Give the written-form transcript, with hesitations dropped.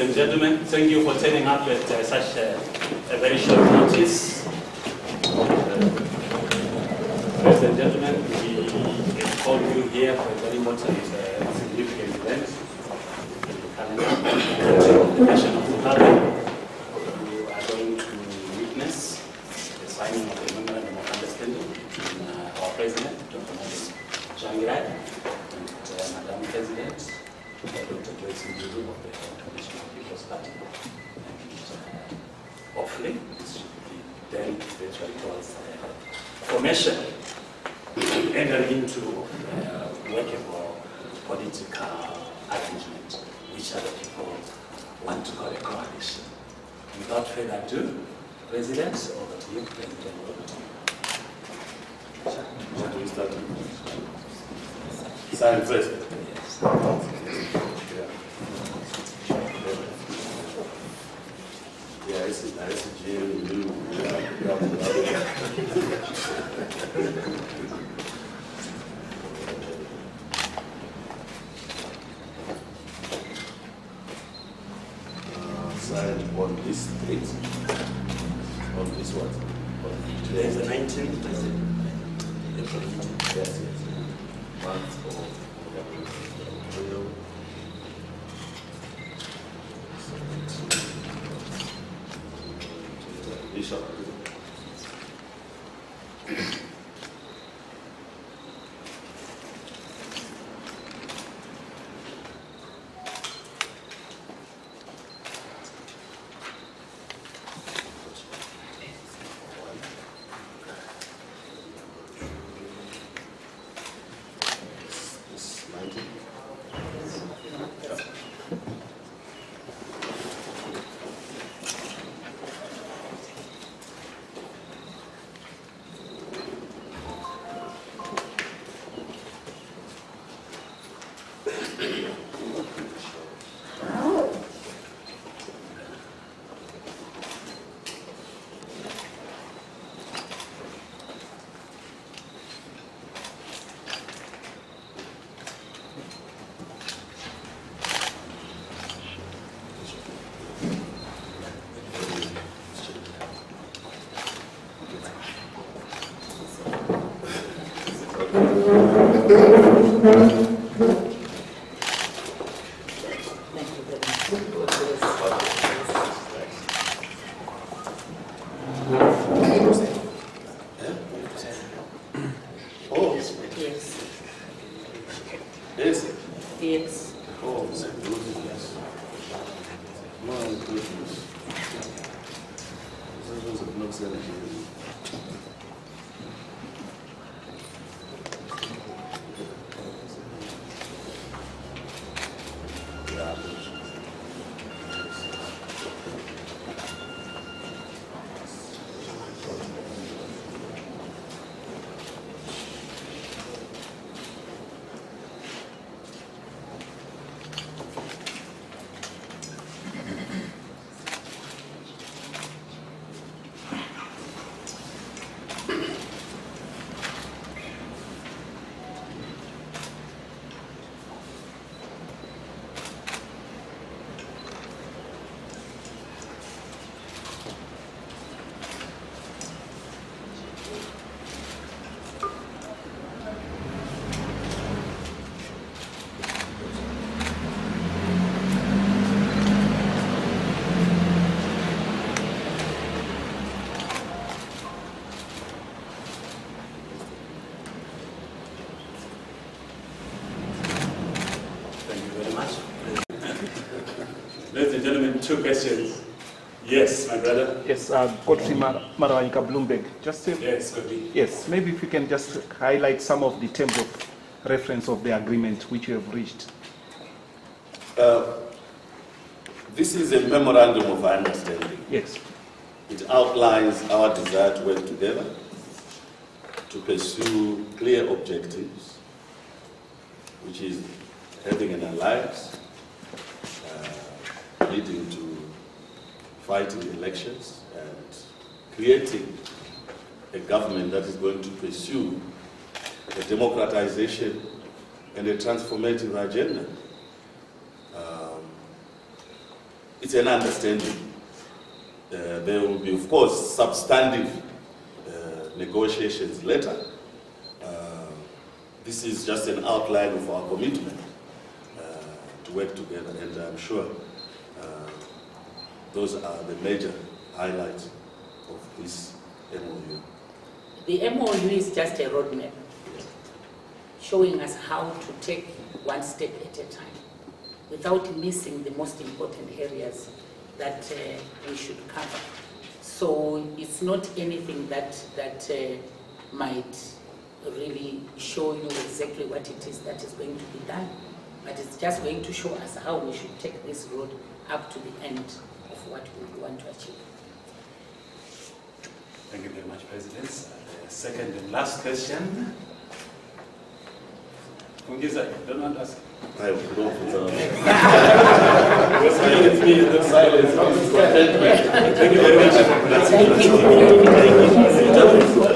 and gentlemen, thank you for turning up at such a very short notice. Ladies and gentlemen, we called you here for a very important significant event in the calendar. The nation of Zimbabwe, we are going to witness the signing of the memorandum of understanding between our president, Dr. Tsvangirai, and Madam President, Dr. Mujuru of the National People's Party. And hopefully, this should be then eventually towards formation, entering into workable political arrangement, which other people want to call a coalition. Without further ado, President, over to you. President, over to you. Shall we start? Sign first. Yeah, it's a jail. Sign on this date. On this what? Today is the 19th. Yes, yes. Month of April. Bishop. Yes. Oh, my goodness. My goodness. Those of no celebration. Ladies and gentlemen, two questions. Yes, my brother. Yes, Godfrey Marawanyika Bloomberg. Just yes, Godfrey. Yes, maybe if you can just highlight some of the terms of reference of the agreement which you have reached. This is a memorandum of understanding. Yes. It outlines our desire to work together to pursue clear objectives, which is having an alliance, leading to fighting elections and creating a government that is going to pursue a democratization and a transformative agenda. it's an understanding. There will be, of course, substantive negotiations later. This is just an outline of our commitment to work together, and I'm sure those are the major highlights of this MOU. The MOU is just a roadmap showing us how to take one step at a time without missing the most important areas that we should cover. So it's not anything that might really show you exactly what it is that is going to be done, but it's just going to show us how we should take this road up to the end of what we want to achieve. Thank you very much, President. The second and last question. Fungiza, you don't want to ask? I will go for the Silence me, the silence. Thank you very much. Thank you.